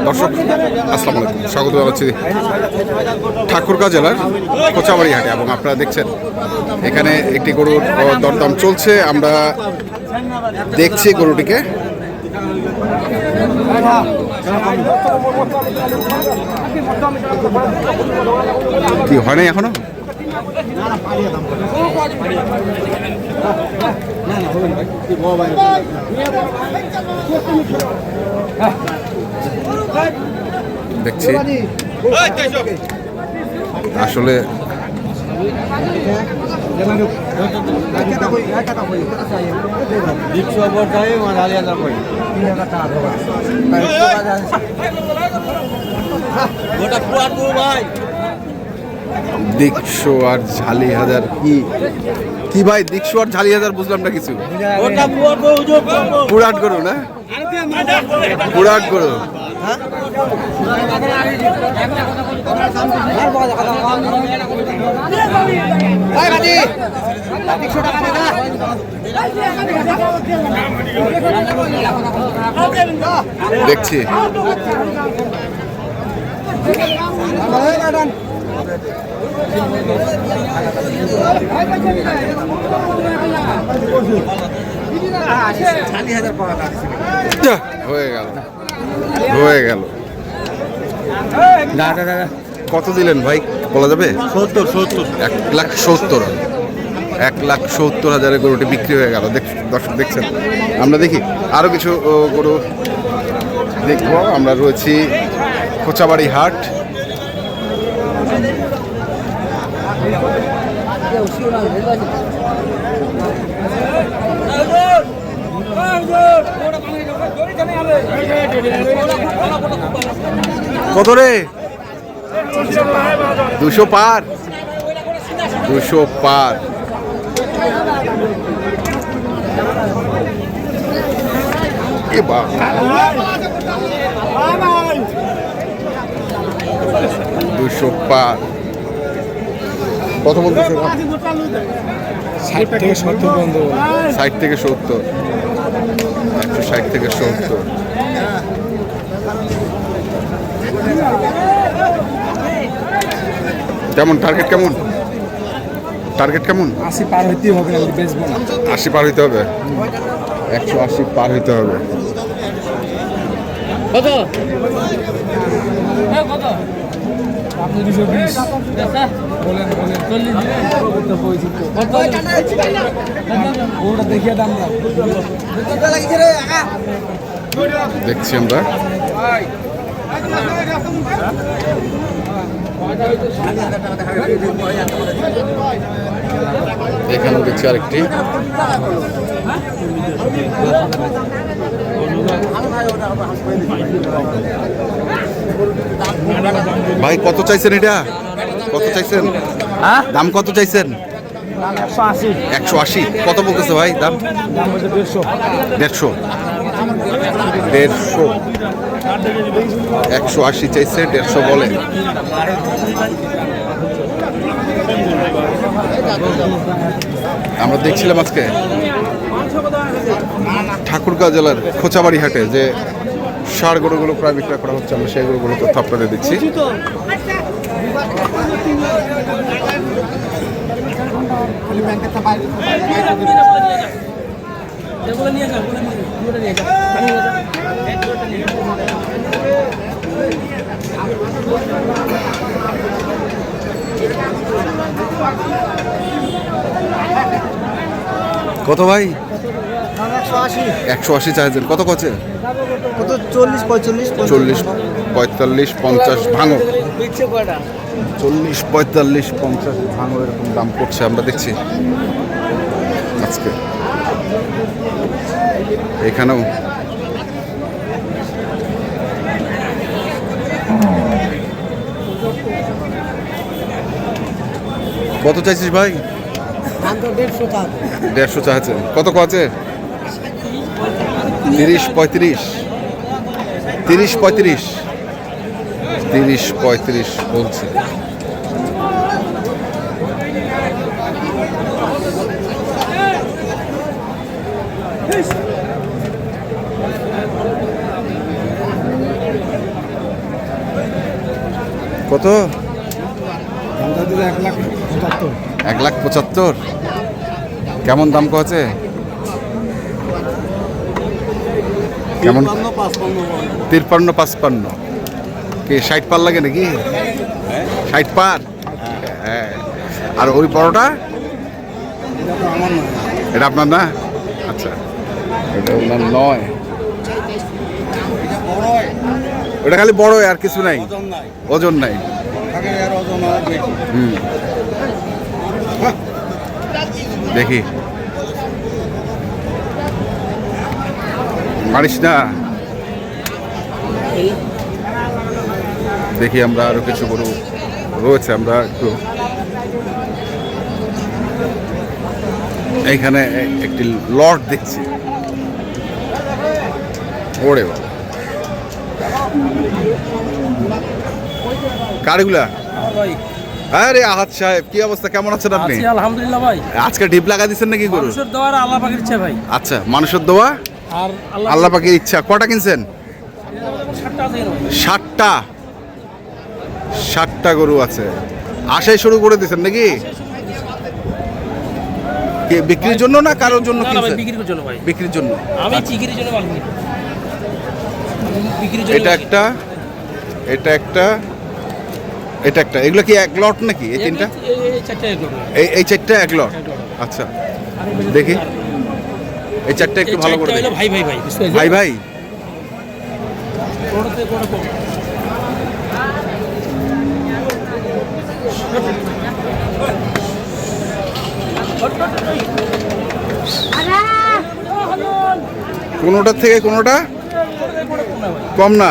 দর্শক আসসালামু আলাইকুম, স্বাগত জানাচ্ছি ঠাকুরগাঁও জেলার কোচাবাড়ি হাটে। এবং আপনারা দেখছেন এখানে একটি গরুর দরদাম চলছে। আমরা দেখছি গরুটিকে। কি হয় নাই এখনো? দেখছি আসলে দীক্ষু আর ঝালি হাজার কি ভাই? দীক্ষু আর ঝালি হাজার বুঝলাম না কিছু। পুরাট গরু না? পুরাট গরু। দেখছি হয়ে গেল। কত দিলেন ভাই বলা যাবে? 1,70,000। 1,70,000 গরুটি বিক্রি হয়ে গেল। দর্শক দেখছেন, আমরা দেখি আরো কিছু গরু দেখবো। আমরা রয়েছি কোচাবাড়ি হাট। কত রে? 200 পার। 200 পার। এ বাবা, 200 পার। কত বলতেছে? 60 থেকে 70 পর্যন্ত। 60 থেকে 70। 160 থেকে 70। কেমন টার্গেট? কেমন টার্গেট? কেমন? 80 পার হইতে হবে, বেচবো না। 80 পার হইতে হবে। 180 পার হইতে হবে। কত? কত? আপনি 220 বলেন। 40 ওটা দেখিয়ে দাম না। দেখছি আমরা এখানেও দেখছি আরেকটি। ভাই কত চাইছেন এটা? কত চাইছেন? দাম কত চাইছেন? 180। কত বলতেছে ভাই দাম? 150। 180 চাইছে, 150 বলে। আমরা দেখছিলাম আজকে ঠাকুরগাঁও জেলার কোচাবাড়ি হাটে যে ষাঁড় গরুগুলো প্রায় বিক্রয় করা হচ্ছে। আমরা সেই গরুগুলো তথ্য আপনাদের দিচ্ছি। কত ভাই? 180 চাইছেন। কত কছে? 40 45 40 45 50 ভাঙো। 40 45 50 ভাঙো এরকম দাম পড়ছে। আমরা দেখছি আজকে এখানেও কত চাইছিস ভাই? 150 চাইছে। কত আছে? 30 35। 30 35 30 35 বলছে। কত? দামটা দিলে 1,75,000। 1,75,000। কেমন দাম কছে? কেমন? 53-55। কি 60 পার লাগে নাকি? 60 পার? হ্যাঁ। আর ওই বড়টা? এটা তো আমার নয়। এটা আপনার না? আচ্ছা, এটা ওনার নয়। ওটা খালি বড়, আর কিছু নাই, ওজন নাই। হুম, দেখি, মারিস না। দেখি আমরা আরো কিছু গরু রয়েছে, আমরা একটু এইখানে একটি লট দেখছি। ওরে বাবা, কারগুলা? আরে আহাদ সাহেব, কি অবস্থা, কেমন আছেন আপনি? আলহামদুলিল্লাহ ভাই। আজকে ডিপ লাগা দিচ্ছেন নাকি গরু? মানুষের দোয়া আর আল্লাহ পাকের ইচ্ছা ভাই। আচ্ছা, মানুষের দোয়া আর আল্লাহ পাকের ইচ্ছা। কটা কিনছেন? 60টা। 60টা গরু আছে। আশাই শুরু করে দিচ্ছেন নাকি? কি বিক্রির জন্য না কারোর জন্য না ভাই, কিনছেন? বিক্রির জন্য ভাই। বিক্রির জন্য। আমি বিক্রির জন্য মাল কিনি। বিক্রির জন্য এটা একটা, এটা একটা, এটা একটা। এগুলো কি এক লট নাকি এই তিনটা? এই চারটা এগুলো। এই চারটা এক লট। আচ্ছা, দেখি এই চারটা একটু ভালো করে দেখি। ভাই ভাই ভাই ভাই ভাই, কোনটাতে কোনটা কম? কোনোটার থেকে কোনোটা কম না?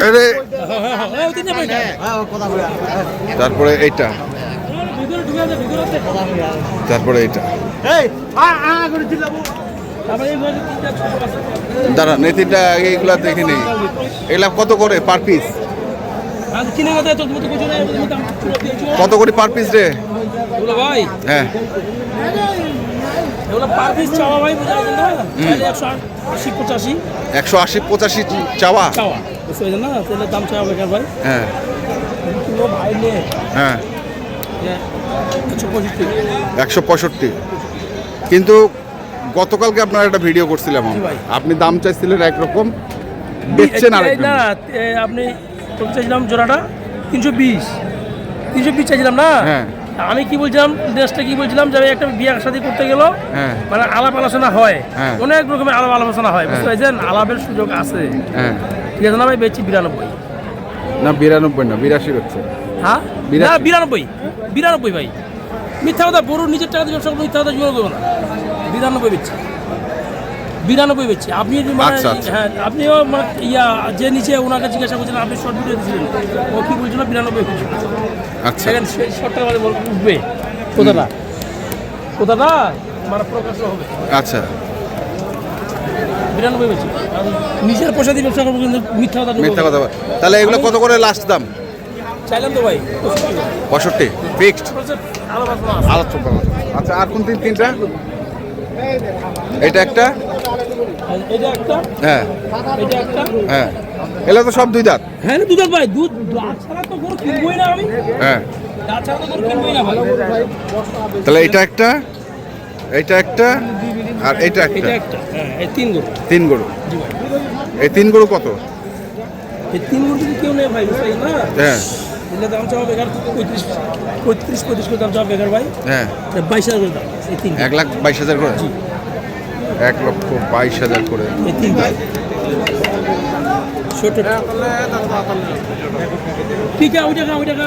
আরে তারপরে এইটা, তারপরে এইটা। দাঁড়ান, এই তিনটা এইগুলা দেখে নেই। এগুলা কত করে পার পিস? কত করে পার পিস রে? ভাই হ্যাঁ, এগুলো পার পিস চাওয়া ভাই, বুঝলেন না? 180-85 180-85 চাওয়া। চাওয়া, বুঝলেন না? তাহলে দাম চাওয়া বেকার ভাই। হ্যাঁ কিলো ভাই নে হ্যাঁ, 165। 165। কিন্তু গতকালকে আপনার একটা ভিডিও করছিলাম আমরা। ভাই। আপনি দাম চাইছিলেন একরকম, বেচছেন আর না আপনি কত চাইছিলাম জোড়াটা? 320 চাইছিলাম না? হ্যাঁ আমি কি বলছিলাম, ড্রেসটা কি বলছিলাম, যে একটা বিয়ে শাদী করতে গেল, হ্যাঁ মানে আলাপ আলোচনা হয়, হ্যাঁ। অনেক রকমের আলাপ আলোচনা হয়, বুঝতে হ্যাঁ। পারছেন? আলাপের সুযোগ আছে, হ্যাঁ। ঠিক আছে না ভাই? বেচি 92। না 92 না, 82 হচ্ছে। হ্যাঁ 82 না 92 ভাই। মিথ্যা কথা, বড়ুর নিজের টাকা দিয়ে ব্যবসা করবো, মিথ্যা কথা জীবন করবো না। 92 বেচছি, 92 বেচছি। আপনি মানে আচ্ছা, আচ্ছা। হ্যাঁ, আপনিও মানে যে নিচে ওনাকে জিজ্ঞাসা করছেন, আপনি শর্ট ভিডিও দিয়েছিলেন, ও কি বলছিল? 92 বেচছি। আচ্ছা, সেখানে সেই শর্টটা মানে উঠবে কোথাটা মানে প্রকাশ হবে। আচ্ছা। 92 বেচছি। নিজের পয়সা দিয়ে ব্যবসা করবো, কিন্তু মিথ্যা কথা মিথ্যা কথা বল। তাহলে এগুলো কত করে লাস্ট দাম? চাইলাম তো ভাই 65 ফিক্সড। আলাদা আচ্ছা, আর কোন তিনটা? এটা একটা, এটা একটা, হ্যাঁ এটা একটা, হ্যাঁ। এগুলো তো সব দুই দাঁত। হ্যাঁ না দুধ ভাই, দুধ ছাড়া তো গরু কিনবই না আমি। হ্যাঁ, দাঁত ছাড়া তো গরু কিনবই না ভাই। তাহলে এটা একটা, এটা একটা, আর এটা একটা। এটা একটা, হ্যাঁ, এই 3 গরু। 3 গরু। জি ভাই, এই 3 গরু কত? এই 3 গরু যদি কেউ নেয় ভাই, বুঝলেন না? হ্যাঁ এগুলো দাম চাওয়া বেকার 35 করে দাম চাওয়া বেকার ভাই। হ্যাঁ, 22,000 করে দাম এই 3। 1,22,000 করে। 1,22,000 করে। এই 3 ভাই ছোট ঠিক আছে। ওই টাকা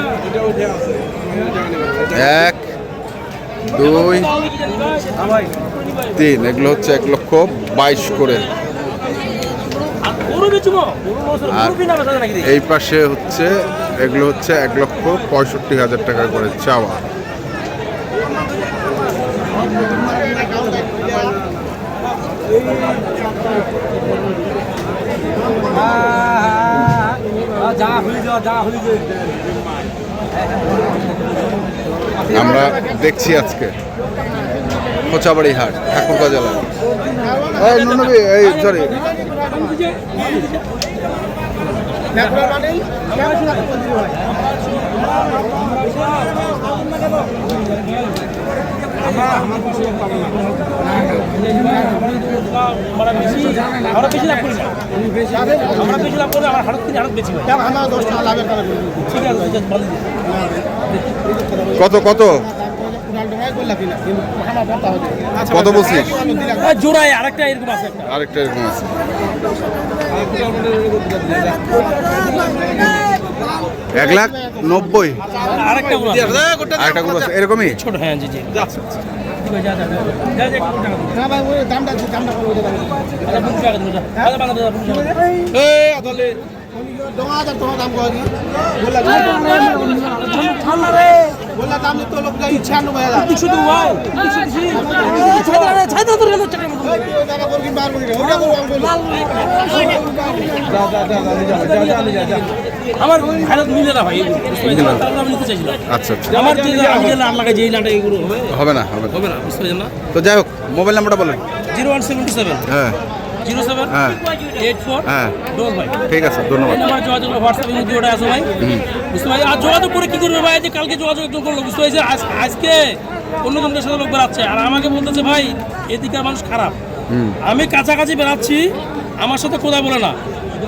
1, 2, 3, এগুলো হচ্ছে 1,22,000 করে। আর এই পাশে হচ্ছে, এগুলো হচ্ছে 1,65,000 টাকা করে চাওয়া। আমরা দেখছি আজকে কোচাবাড়ি হাট, ঠাকুরগাঁ জেলা। এই সরি, আমরা বেশি লাভ করি না, আমরা বেশি লাভ করি, আমার হাড়ত কিনে হাড়ত বেশি হয়। ঠিক আছে, বলে দিন। কত কত কত বলছিস? জোড়ায় আরেকটা এরকম আছে একটা। আরেকটা এরকম আছে। 1,90,000 আরেকটা গুলো আছে। আরেকটা গরু আছে এরকমই। ছোট, হ্যাঁ জি জি। যা, যা, যা, যা, যা, একটু টাকা দিন। আচ্ছা, 50 টাকা দিন, যা। আচ্ছা, 50 টাকা দিন। শুধু ওয়াও, আমার ভালো মিলে না ভাই, আমি নিতে চাইছিলাম। আচ্ছা আচ্ছা, আমার যে আমি যে লাট লাগাই, যে লাটে এগুলো হবে হবে না হবে না। হবে না, বুঝতে পারছেন না? তো যাই হোক, মোবাইল নাম্বারটা বলেন। 0177 হ্যাঁ 07 হ্যাঁ 84 হ্যাঁ, 25। ঠিক আছে, ধন্যবাদ। এই নাম্বার যোগাযোগ করে, হোয়াটসঅ্যাপে মধ্যে ওটা আছে ভাই, বুঝতে পারছি। আর যোগাযোগ করে কি করবে ভাই, যে কালকে যোগাযোগ একটু করলো, বুঝতে পারছি। আজকে অন্য জনদের সাথে লোক বেড়াচ্ছে, আর আমাকে বলতেছে ভাই এদিকের মানুষ খারাপ। আমি কাছাকাছি বেড়াচ্ছি, আমার সাথে কথা বলে না।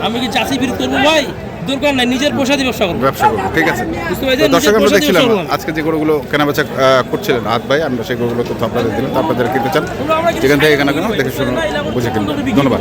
আমি কি চাষি বিরোধ করবো ভাই? দরকার নাই, নিজের পয়সা দিয়ে ব্যবসা করবো। ব্যবসা করবো, ঠিক আছে। বুঝতে পারছেন? তো দর্শক, আমরা নিজের পয়সা দিয়ে দেখছিলাম ব্যবসা করবো। আজকে যে গরুগুলো কেনাবেচা করছিলেন হাত ভাই, আমরা সেই গরুগুলো তথ্য আপনাদের দিলাম। তো আপনাদের কিনতে চান আমরা কিন্তু যেখান থেকে কেনা কেন দেখে শুনে বুঝে কিনবেন। ধন্যবাদ।